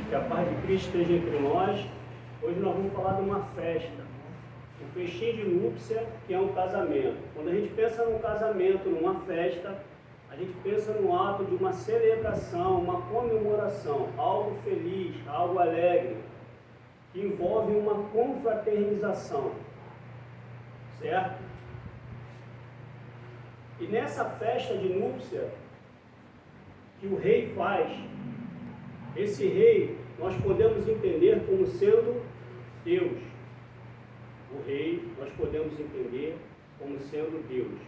Que a paz de Cristo esteja entre nós. Hoje nós vamos falar de uma festa, um festim de núpcia, que é um casamento. Quando a gente pensa num casamento, numa festa, a gente pensa no ato de uma celebração, uma comemoração, algo feliz, algo alegre, que envolve uma confraternização, certo? E nessa festa de núpcia que o rei faz, esse rei nós podemos entender como sendo Deus. O rei nós podemos entender como sendo Deus.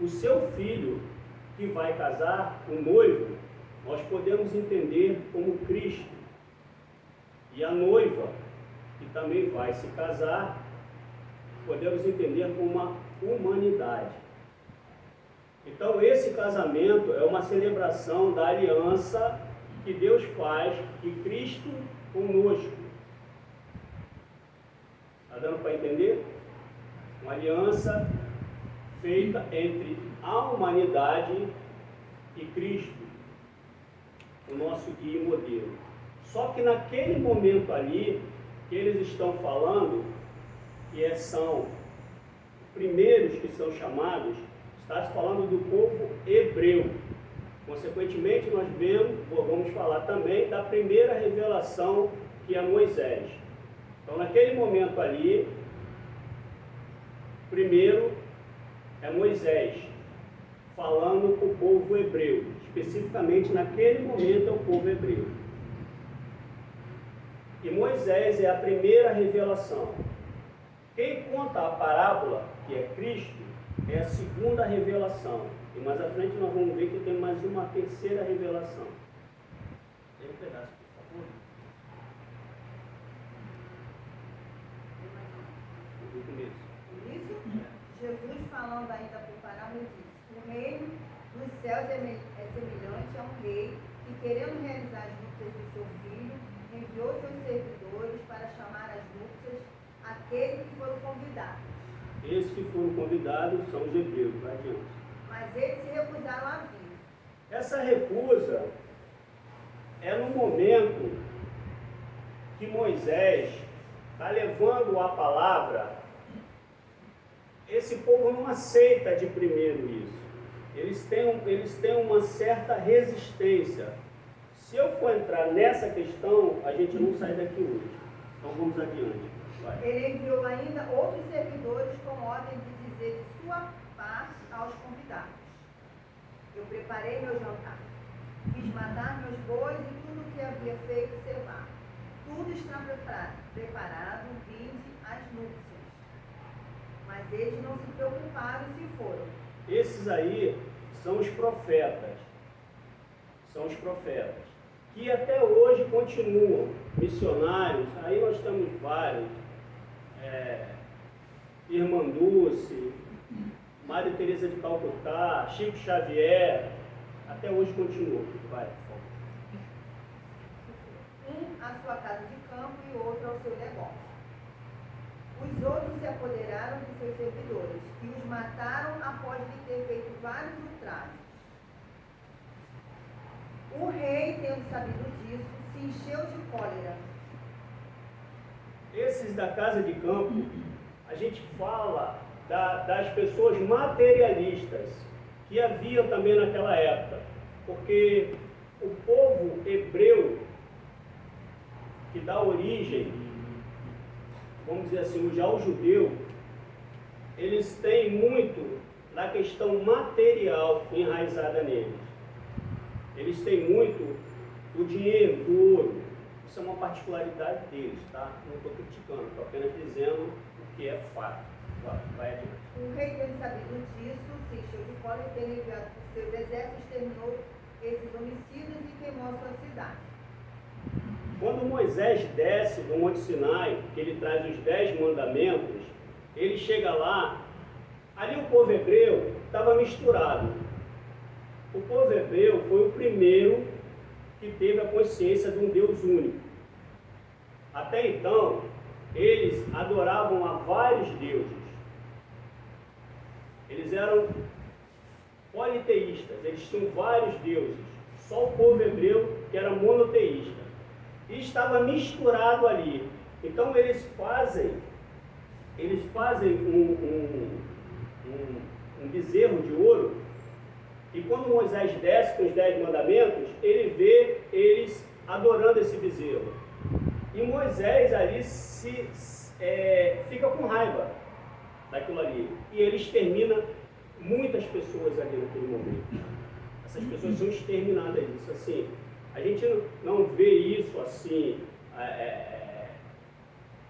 O seu filho que vai casar, o noivo, nós podemos entender como Cristo. E a noiva, que também vai se casar, podemos entender como uma humanidade. Então esse casamento é uma celebração da aliança que Deus faz de Cristo conosco. Está dando para entender? Uma aliança feita entre a humanidade e Cristo, o nosso guia e modelo. Só que naquele momento ali, que eles estão falando, que são primeiros que são chamados, está se falando do povo hebreu. Consequentemente, nós vamos falar também da primeira revelação, que é Moisés. Então, naquele momento ali, primeiro é Moisés, falando com o povo hebreu. Especificamente, naquele momento, é o povo hebreu. E Moisés é a primeira revelação. Quem conta a parábola, que é Cristo, é a segunda revelação. E mais à frente nós vamos ver que tem mais uma terceira revelação. Tem um pedaço, por favor. Isso, Jesus falando ainda por parábola disse: o reino dos céus é semelhante a um rei que, querendo realizar as núpcias de seu filho, enviou seus servidores para chamar às núpcias aqueles que foram convidados. Esses que foram convidados são os hebreus, vai adiante. Mas eles se recusaram a vir. Essa recusa é no momento que Moisés está levando a palavra. Esse povo não aceita de primeiro isso. Eles têm uma certa resistência. Se eu for entrar nessa questão, a gente não sai daqui hoje. Então vamos adiante. Vai. Ele enviou ainda outros servidores com ordem de dizer de sua parte aos convidados: eu preparei meu jantar, fiz matar meus bois e tudo o que havia feito cevar. Tudo está preparado, vinde às núpcias. Mas eles não se preocuparam e se foram. Esses aí são os profetas. São os profetas. Que até hoje continuam missionários. Aí nós temos vários. Irmã Dulce, Maria Teresa de Calcutá, Chico Xavier, até hoje continua. Vai, por favor. Um à sua casa de campo e outro ao seu negócio. Os outros se apoderaram de seus servidores e os mataram após lhe ter feito vários ultrajes. O rei, tendo sabido disso, se encheu de cólera. Esses da casa de campo, a gente fala das pessoas materialistas que havia também naquela época, porque o povo hebreu, que dá origem, vamos dizer assim, já o judeu, eles têm muito na questão material enraizada neles. Eles têm muito do dinheiro, do ouro. Isso é uma particularidade deles, tá? Não estou criticando, estou apenas dizendo o que é fato. Vai adiante. O rei, tendo sabido disso, se encheu de cólera e, tendo enviado por seus exércitos, exterminou esses homicidas e queimou a sua cidade. Quando Moisés desce do Monte Sinai, que ele traz os 10 mandamentos, ele chega lá, ali o povo hebreu estava misturado. O povo hebreu foi o primeiro que teve a consciência de um Deus único. Até então, eles adoravam a vários deuses. Eles eram politeístas, eles tinham vários deuses. Só o povo hebreu que era monoteísta. E estava misturado ali. Então eles fazem um bezerro de ouro, e quando Moisés desce com os 10 mandamentos, ele vê eles adorando esse bezerro. E Moisés ali fica com raiva daquilo ali. E ele extermina muitas pessoas ali naquele momento. Essas pessoas são exterminadas. Isso assim, a gente não vê isso assim,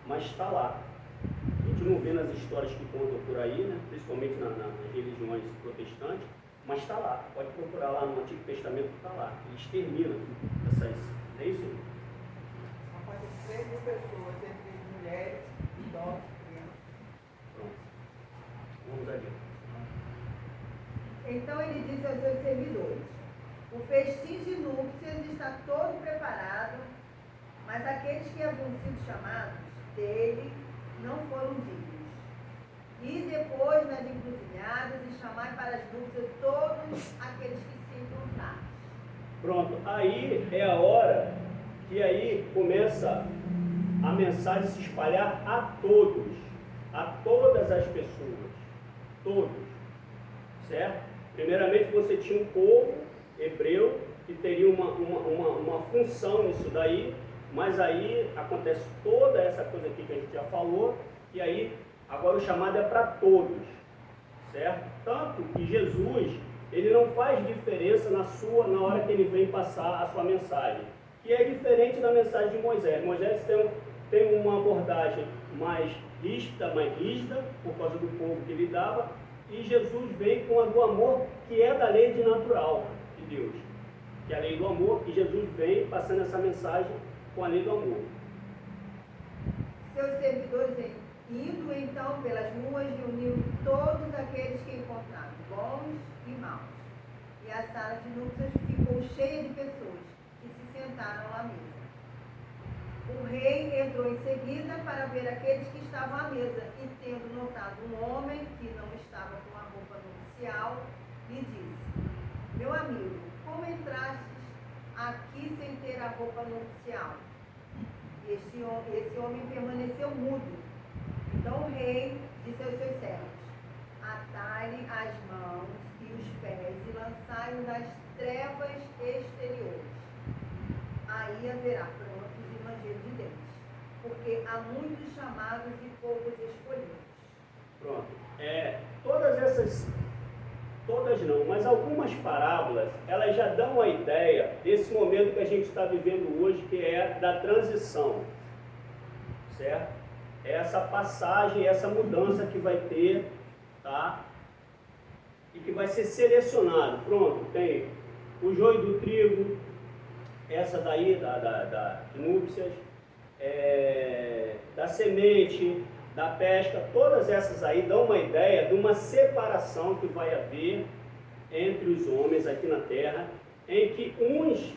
mas está lá. A gente não vê nas histórias que contam por aí, né? Principalmente nas religiões protestantes, mas está lá. Pode procurar lá no Antigo Testamento, está lá. Ele extermina essas. É isso? Rapaz, 3.000 pessoas, entre mulheres, idosos, crianças. Pronto. Vamos adiante. Então ele disse aos seus servidores: o festim de núpcias está todo preparado, mas aqueles que haviam sido chamados dele não foram dignos. E depois nas encruzilhadas e chamai para as núpcias todos aqueles que se encontrarem. Pronto, aí é a hora que aí começa a mensagem se espalhar a todos, a todas as pessoas, todos, certo? Primeiramente você tinha um povo hebreu que teria uma função nisso daí, mas aí acontece toda essa coisa aqui que a gente já falou, e aí agora o chamado é para todos, certo? Tanto que Jesus, ele não faz diferença na hora que ele vem passar a sua mensagem, que é diferente da mensagem de Moisés. Moisés tem uma abordagem mais rígida, por causa do povo que ele dava, e Jesus vem com a do amor, que é da lei de natural de Deus, que é a lei do amor, e Jesus vem passando essa mensagem com a lei do amor. Seus servidores, indo então pelas ruas, reuniram todos aqueles que encontraram, bons e maus. E a sala de núpcias ficou cheia de pessoas, que se sentaram à mesa. O rei entrou em seguida para ver aqueles que estavam à mesa, e tendo notado um homem que não estava com a roupa nupcial, lhe disse: meu amigo, como entrastes aqui sem ter a roupa nupcial? E esse homem permaneceu mudo. Então o rei disse aos seus servos: atai-lhe as mãos e os pés e lançai-o nas trevas exteriores. Aí haverá prantos e ranger de dentes, porque há muitos chamados e poucos escolhidos. Pronto. Todas não, mas algumas parábolas, elas já dão a ideia desse momento que a gente está vivendo hoje, que é da transição, certo? É essa passagem, essa mudança que vai ter, tá? E que vai ser selecionado. Pronto, tem o joio do trigo, essa daí, da núpcias, da semente, da pesca, todas essas aí dão uma ideia de uma separação que vai haver entre os homens aqui na terra, em que uns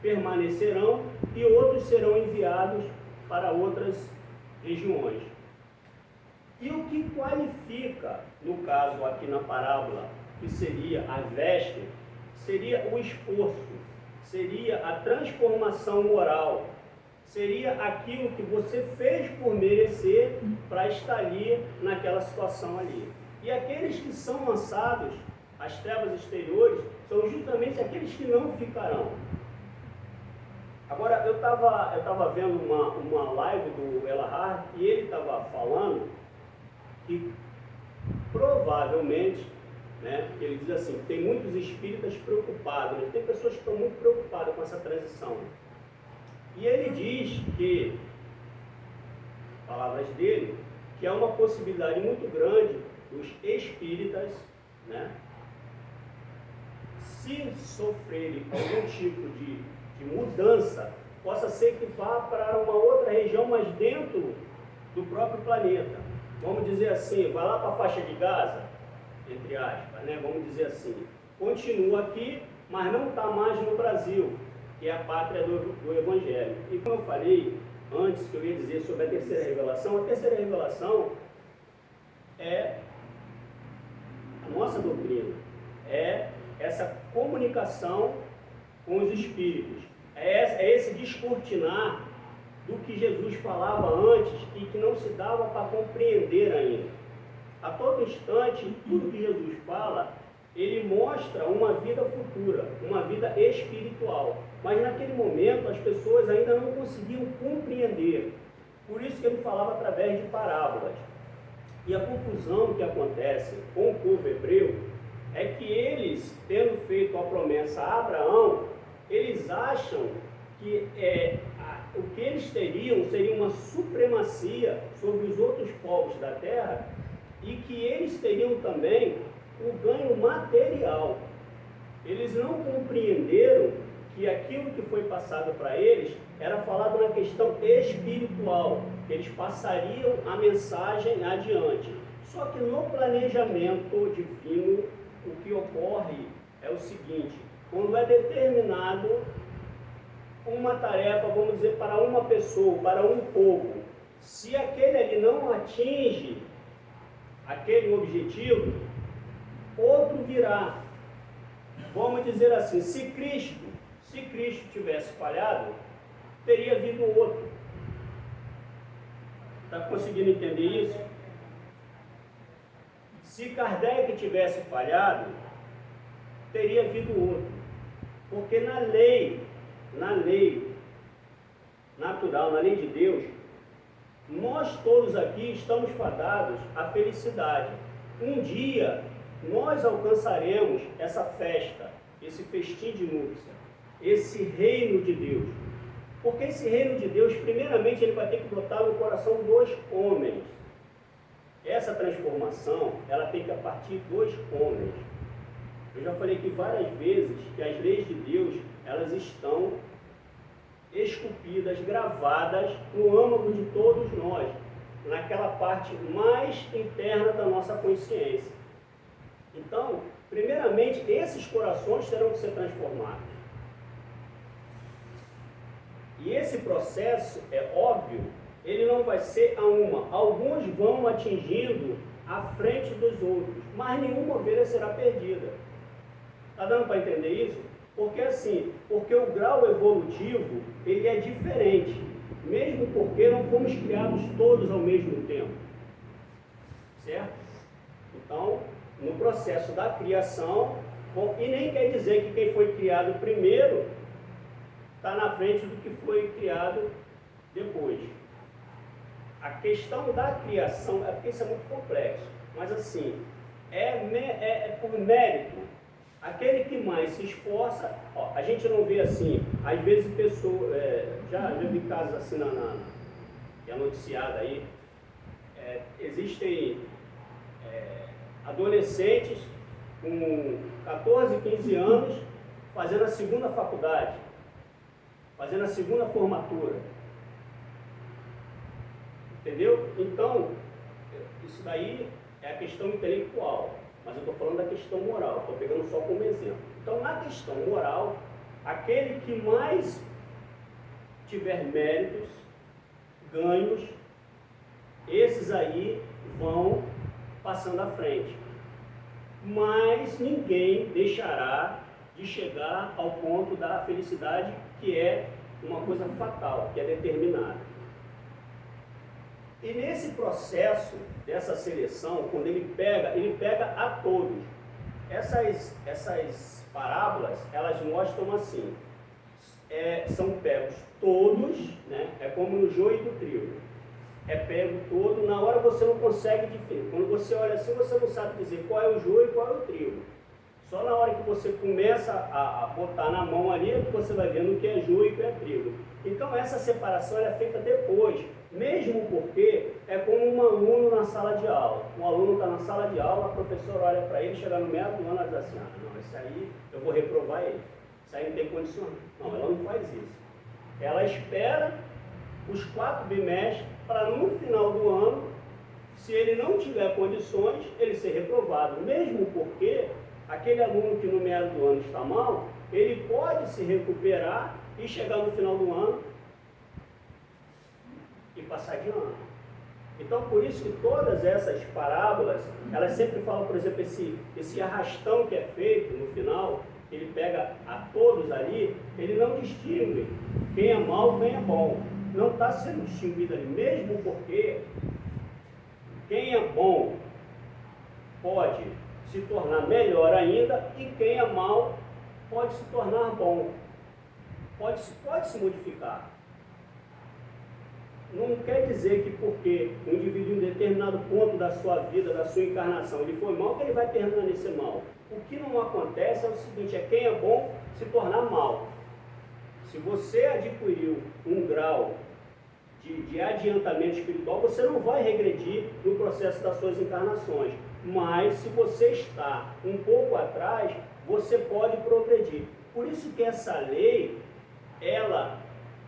permanecerão e outros serão enviados para outras regiões. E o que qualifica, no caso aqui na parábola, que seria a veste, seria o esforço, seria a transformação moral, seria aquilo que você fez por merecer para estar ali naquela situação ali. E aqueles que são lançados às trevas exteriores são justamente aqueles que não ficarão. Agora, eu estava vendo uma live do Elahard e ele estava falando que provavelmente, né, ele diz assim, tem muitos espíritas preocupados, né, tem pessoas que estão muito preocupadas com essa transição. E ele diz que, palavras dele, que há uma possibilidade muito grande dos espíritas, né, se sofrerem algum tipo de mudança, possa ser que vá para uma outra região, mas dentro do próprio planeta. Vamos dizer assim, vai lá para a faixa de Gaza, entre aspas, né? Vamos dizer assim, continua aqui, mas não está mais no Brasil, que é a pátria do Evangelho. E como eu falei antes, que eu ia dizer sobre a terceira revelação é a nossa doutrina, é essa comunicação com os espíritos, é esse descortinar do que Jesus falava antes e que não se dava para compreender ainda. A todo instante, tudo que Jesus fala, ele mostra uma vida futura, uma vida espiritual. Mas naquele momento as pessoas ainda não conseguiam compreender. Por isso que ele falava através de parábolas. E a confusão que acontece com o povo hebreu é que eles, tendo feito a promessa a Abraão, eles acham que o que eles teriam seria uma supremacia sobre os outros povos da terra e que eles teriam também o ganho material. Eles não compreenderam que aquilo que foi passado para eles era falado na questão espiritual, que eles passariam a mensagem adiante. Só que no planejamento divino, o que ocorre é o seguinte: quando é determinado uma tarefa, vamos dizer, para uma pessoa, para um povo, se aquele ali não atinge aquele objetivo, outro virá. Vamos dizer assim, se Cristo tivesse falhado, teria vindo outro. Está conseguindo entender isso? Se Kardec tivesse falhado, teria vindo outro. Porque na lei natural, na lei de Deus, nós todos aqui estamos fadados à felicidade. Um dia nós alcançaremos essa festa, esse festim de núpcia, esse reino de Deus. Porque esse reino de Deus, primeiramente, ele vai ter que brotar no coração dos homens. Essa transformação, ela tem que partir dos homens. Eu já falei aqui várias vezes que as leis de Deus, elas estão esculpidas, gravadas no âmago de todos nós, naquela parte mais interna da nossa consciência. Então, primeiramente, esses corações terão que ser transformados. E esse processo, é óbvio, ele não vai ser a uma. Alguns vão atingindo à frente dos outros, mas nenhuma ovelha será perdida. Está dando para entender isso? Porque o grau evolutivo, ele é diferente, mesmo porque não fomos criados todos ao mesmo tempo. Certo? Então, no processo da criação, e nem quer dizer que quem foi criado primeiro está na frente do que foi criado depois. A questão da criação, é porque isso é muito complexo, mas assim, é por mérito. Aquele que mais se esforça, a gente não vê assim, às vezes pessoas, já vi casos assim que é noticiado aí, existem adolescentes com 14, 15 anos fazendo a segunda faculdade, fazendo a segunda formatura. Entendeu? Então, isso daí é a questão intelectual, mas eu estou falando da questão moral, estou pegando só como exemplo. Então, na questão moral, aquele que mais tiver méritos, ganhos, esses aí vão passando à frente. Mas ninguém deixará de chegar ao ponto da felicidade, que é uma coisa fatal, que é determinada. E nesse processo dessa seleção, quando ele pega a todos. Essas parábolas, elas mostram assim, são pegos todos, né? É como no joio do trigo. É pego todo, na hora você não consegue diferir. Quando você olha assim, você não sabe dizer qual é o joio e qual é o trigo. Só na hora que você começa a botar na mão ali, é que você vai vendo o que é joio e o que é trigo. Então essa separação é feita depois, mesmo porque é como um aluno na sala de aula. Um aluno está na sala de aula, a professora olha para ele, chega no meio do ano e diz assim, não, esse aí eu vou reprovar ele. Isso aí não tem condição. Não, ela não faz isso. Ela espera os 4 bimestres para no final do ano, se ele não tiver condições, ele ser reprovado. Mesmo porque aquele aluno que no meio do ano está mal, ele pode se recuperar e chegar no final do ano e passar de ano. Então, por isso que todas essas parábolas, elas sempre falam, por exemplo, esse arrastão que é feito no final, ele pega a todos ali, ele não distingue quem é mal, quem é bom. Não está sendo distinguido ali, mesmo porque quem é bom pode se tornar melhor ainda e quem é mal pode se tornar bom. Pode se modificar. Não quer dizer que porque um indivíduo em determinado ponto da sua vida, da sua encarnação, ele foi mal, que ele vai permanecer mal. O que não acontece é o seguinte, é quem é bom se tornar mal. Se você adquiriu um grau de adiantamento espiritual, você não vai regredir no processo das suas encarnações. Mas se você está um pouco atrás, você pode progredir. Por isso que essa lei, ela,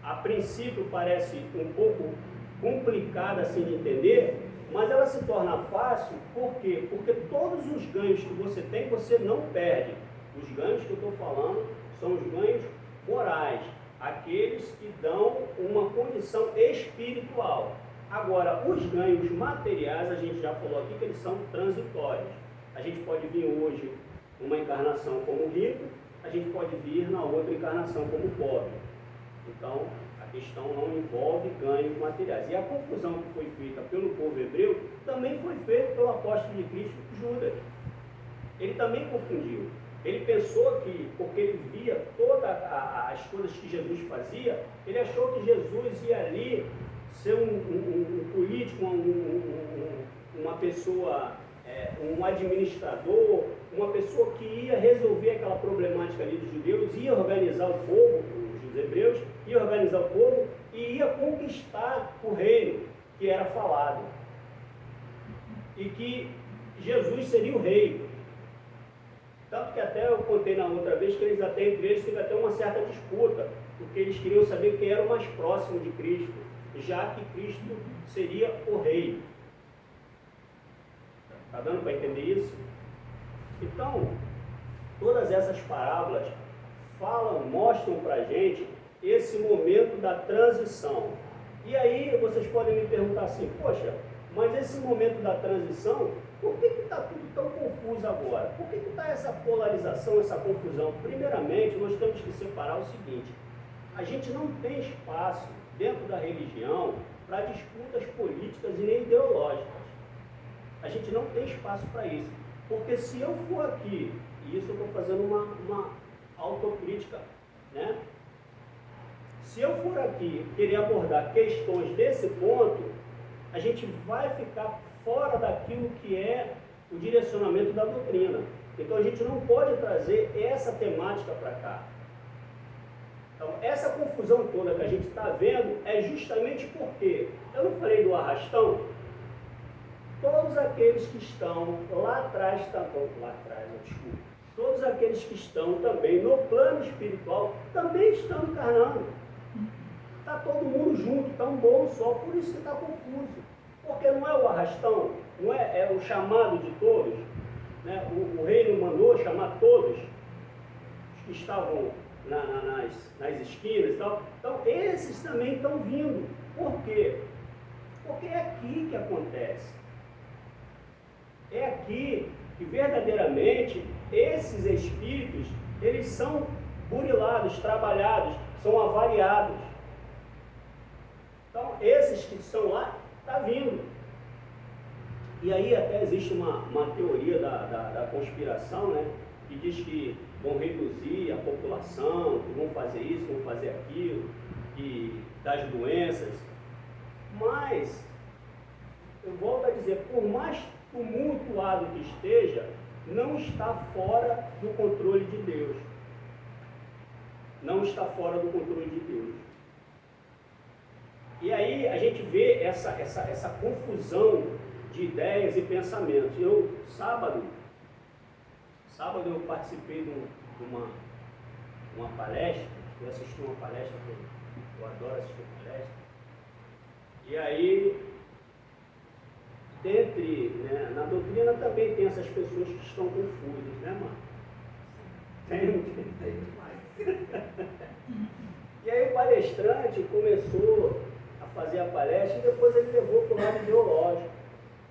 a princípio, parece um pouco complicada assim de entender, mas ela se torna fácil, por quê? Porque todos os ganhos que você tem, você não perde. Os ganhos que eu estou falando são os ganhos morais, aqueles que dão uma condição espiritual. Agora, os ganhos materiais, a gente já falou aqui que eles são transitórios. A gente pode vir hoje uma encarnação como rico, a gente pode vir na outra encarnação como pobre. Então, a questão não envolve ganhos materiais. E a confusão que foi feita pelo povo hebreu também foi feita pelo apóstolo de Cristo, Judas. Ele também confundiu. Ele pensou que, porque ele via todas as coisas que Jesus fazia, ele achou que Jesus ia ali ser um político, uma pessoa, um administrador, uma pessoa que ia resolver aquela problemática ali dos judeus, ia organizar o povo, os hebreus, ia organizar o povo e ia conquistar o reino que era falado. E que Jesus seria o rei. Tanto que até eu contei na outra vez que eles até entre eles teve até uma certa disputa, porque eles queriam saber quem era o mais próximo de Cristo, já que Cristo seria o rei. Está dando para entender isso? Então, todas essas parábolas mostram para a gente esse momento da transição. E aí vocês podem me perguntar assim, poxa, mas esse momento da transição, por que está tudo tão confuso agora? Por que está essa polarização, essa confusão? Primeiramente, nós temos que separar o seguinte, a gente não tem espaço dentro da religião para disputas políticas e nem ideológicas. A gente não tem espaço para isso. Porque se eu for aqui, e isso eu estou fazendo uma autocrítica, né? Se eu for aqui querer abordar questões desse ponto, a gente vai ficar fora daquilo que é o direcionamento da doutrina. Então a gente não pode trazer essa temática para cá. Então essa confusão toda que a gente está vendo é justamente porque, eu não falei do arrastão? Todos aqueles que estão lá atrás, todos aqueles que estão também no plano espiritual, também estão encarnando. Está todo mundo junto, está um bolo só, por isso que está confuso. Porque não é o arrastão, não é o chamado de todos, né? O reino mandou chamar todos os que estavam nas esquinas e tal. Então, esses também estão vindo. Por quê? Porque é aqui que acontece. É aqui que verdadeiramente esses espíritos, eles são burilados, trabalhados, são avaliados. Então, esses que estão lá, está vindo. E aí até existe uma teoria da conspiração, né, que diz que vão reduzir a população, que vão fazer isso, vão fazer aquilo, das doenças. Mas, eu volto a dizer, por mais tumultuado que esteja, não está fora do controle de Deus. Não está fora do controle de Deus. E aí a gente vê essa confusão de ideias e pensamentos. Sábado eu participei de uma palestra, eu assisti uma palestra, eu adoro assistir palestra. E aí, na doutrina também tem essas pessoas que estão confusas, né, mano? Tem demais. E aí o palestrante começou a fazer a palestra e depois ele levou para o lado ideológico.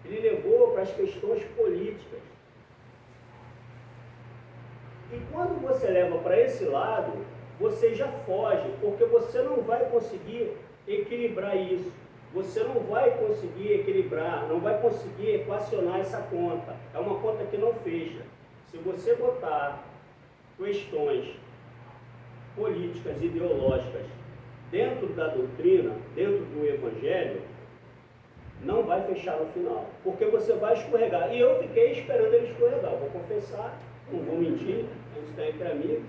Ele levou para as questões políticas. E quando você leva para esse lado, você já foge, porque você não vai conseguir equilibrar isso. Você não vai conseguir equilibrar, não vai conseguir equacionar essa conta. É uma conta que não fecha. Se você botar questões políticas, ideológicas dentro da doutrina, dentro do evangelho, não vai fechar no final, porque você vai escorregar. E eu fiquei esperando ele escorregar, eu vou confessar, não vou mentir, a gente está entre amigos,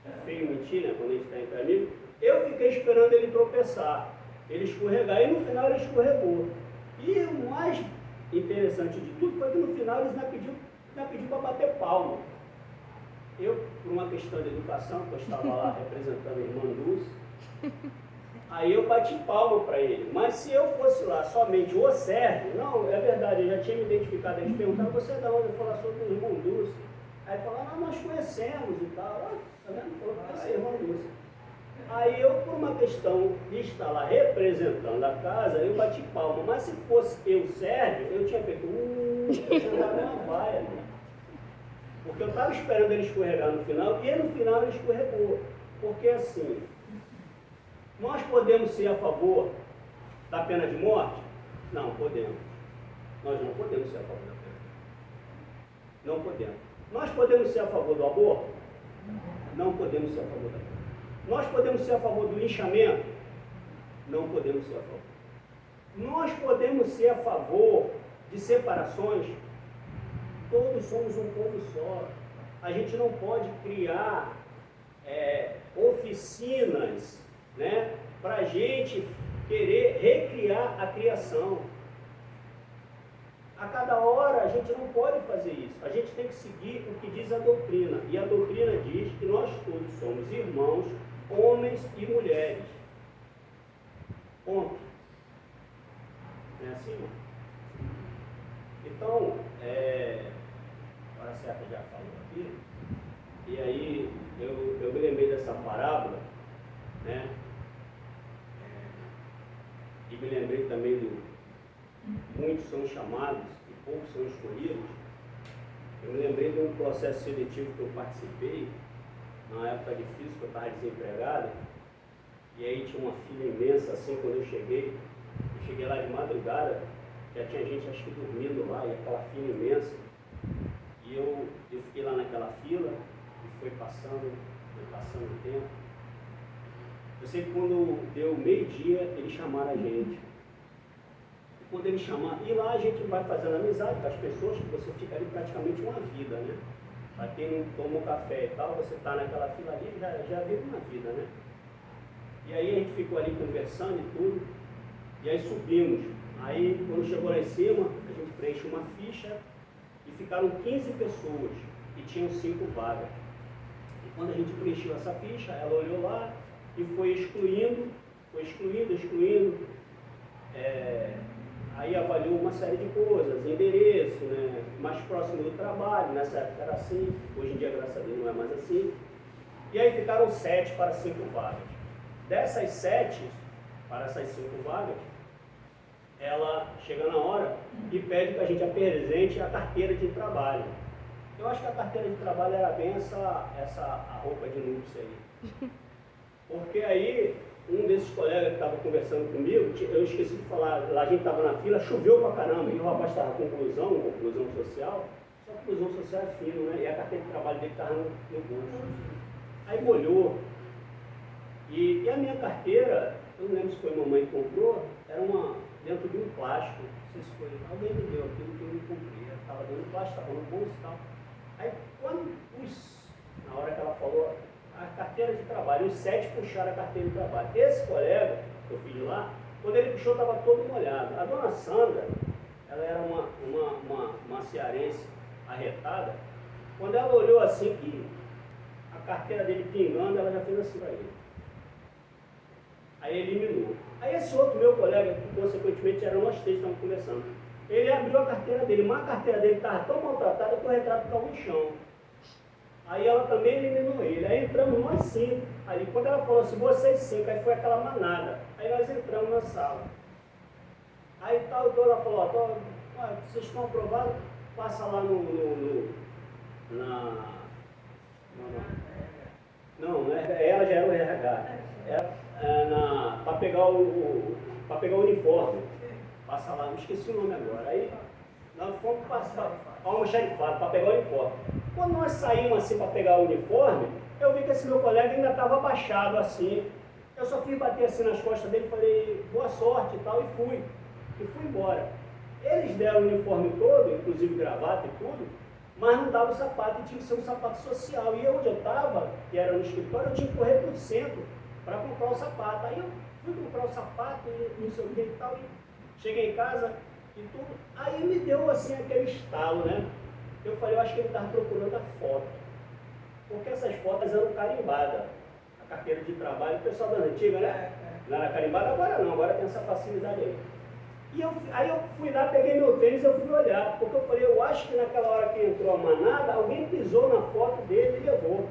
é feio mentir, né, quando a gente está entre amigos. Eu fiquei esperando ele tropeçar, ele escorregar, e no final ele escorregou. E o mais interessante de tudo foi que no final eles me pediu para bater palma. Eu, por uma questão de educação, que eu estava lá representando a irmã Dulce, aí eu bati palma para ele. Mas se eu fosse lá somente o Sérgio, não, é verdade, eu já tinha me identificado, eles perguntaram, você é da onde? Eu falei, sou do irmão Dulce. Aí falaram, não, nós conhecemos e tal. Tá vendo? Falou, conheci a irmã Dulce. Aí eu, por uma questão de estar lá representando a casa, eu bati palma. Mas se fosse eu, Sérgio, eu tinha feito, eu tinha dado uma vaia ali. Porque eu estava esperando ele escorregar no final, e no final ele escorregou. Porque assim, nós podemos ser a favor da pena de morte? Não podemos. Nós não podemos ser a favor da pena de morte. Não podemos. Nós podemos ser a favor do aborto? Não podemos ser a favor da pena. Nós podemos ser a favor do linchamento? Não podemos ser a favor. Nós podemos ser a favor de separações? Todos somos um povo só. A gente não pode criar oficinas, né, para a gente querer recriar a criação. A cada hora a gente não pode fazer isso. A gente tem que seguir o que diz a doutrina. E a doutrina diz que nós todos somos irmãos, homens e mulheres. Ponto. Não é assim, irmão? Então, a hora certa já falou aqui, e aí eu me lembrei dessa parábola, né? E me lembrei também do muitos são chamados e poucos são escolhidos. Eu me lembrei de um processo seletivo que eu participei, na época difícil, que eu estava desempregado, e aí tinha uma fila imensa assim quando eu cheguei lá de madrugada, já tinha gente acho que dormindo lá, e aquela fila imensa, e eu fiquei lá naquela fila, e foi passando o tempo. Eu sei que quando deu meio-dia, eles chamaram a gente. E quando eles chamaram, e lá a gente vai fazendo amizade com as pessoas, que você fica ali praticamente uma vida, né? Para quem não toma um café e tal, você está naquela fila ali, já vive uma vida, né? E aí a gente ficou ali conversando e tudo, e aí subimos. Aí quando chegou lá em cima, a gente preencheu uma ficha e ficaram 15 pessoas e tinham 5 vagas. E quando a gente preencheu essa ficha, ela olhou lá e foi excluindo. Aí avaliou uma série de coisas, endereço, né, mais próximo do trabalho, nessa época era assim, hoje em dia, graças a Deus, não é mais assim. E aí ficaram 7 para 5 vagas. Dessas 7 para essas 5 vagas, ela chega na hora e pede que a gente apresente a carteira de trabalho. Eu acho que a carteira de trabalho era bem a roupa de núpcia aí. Porque aí, um desses colegas que estava conversando comigo, eu esqueci de falar, lá a gente estava na fila, choveu pra caramba, e o rapaz estava com conclusão social, só que conclusão social é fino, né? E a carteira de trabalho dele estava no bolso. Aí molhou. E a minha carteira, eu não lembro se foi mamãe que comprou, era dentro de um plástico, não sei se foi, alguém me deu aquilo que eu não comprei, estava dentro do plástico, estava no bolso e tal. Aí quando na hora que ela falou, a carteira de trabalho, os 7 puxaram a carteira de trabalho. Esse colega que eu fiz lá, quando ele puxou, estava todo molhado. A dona Sandra, ela era uma cearense arretada, quando ela olhou assim, que a carteira dele pingando, ela já fez assim para ele. Aí eliminou. Aí esse outro meu colega, que consequentemente eram nós 3 que estávamos conversando, ele abriu a carteira dele, mas a carteira dele estava tão maltratada que o retrato estava no chão. Aí ela também eliminou ele. Aí entramos nós 5. Aí quando ela falou assim, vocês 5, aí foi aquela manada. Aí nós entramos na sala. Aí tal, então ela falou, vocês estão aprovados, passa lá Não, ela já era o RH. Para pegar o uniforme. Passa lá, me esqueci o nome agora. Aí nós fomos passar almoxarifado para pegar o uniforme. Quando nós saímos assim para pegar o uniforme, eu vi que esse meu colega ainda estava abaixado assim. Eu só fiz bater assim nas costas dele, falei boa sorte e tal, e fui embora. Eles deram o uniforme todo, inclusive gravata e tudo, mas não dava o sapato, e tinha que ser um sapato social. E onde eu estava, que era no escritório, eu tinha que correr para o centro para comprar o sapato. Aí eu fui comprar o sapato e não sei o que e tal, e cheguei em casa e tudo. Aí me deu assim aquele estalo, né? Eu falei, eu acho que ele estava procurando a foto, porque essas fotos eram carimbadas. A carteira de trabalho, o pessoal das antigas, né? Não era carimbada, agora não, agora tem essa facilidade aí. Aí eu fui lá, peguei meu tênis e eu fui olhar, porque eu falei, eu acho que naquela hora que entrou a manada, alguém pisou na foto dele e levou.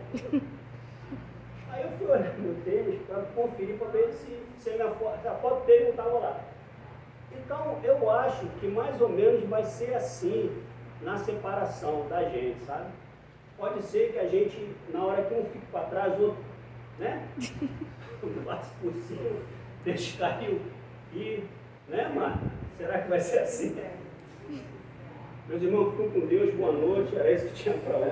Aí eu fui olhar meu tênis para conferir, para ver se a foto dele não estava lá. Então, eu acho que mais ou menos vai ser assim na separação da gente, sabe? Pode ser que a gente, na hora que um fique para trás, o outro, né? Bate por cima, deixa cair e, né, Marta? Será que vai ser assim? Meus irmãos, ficam com Deus, boa noite, era isso que tinha para hoje.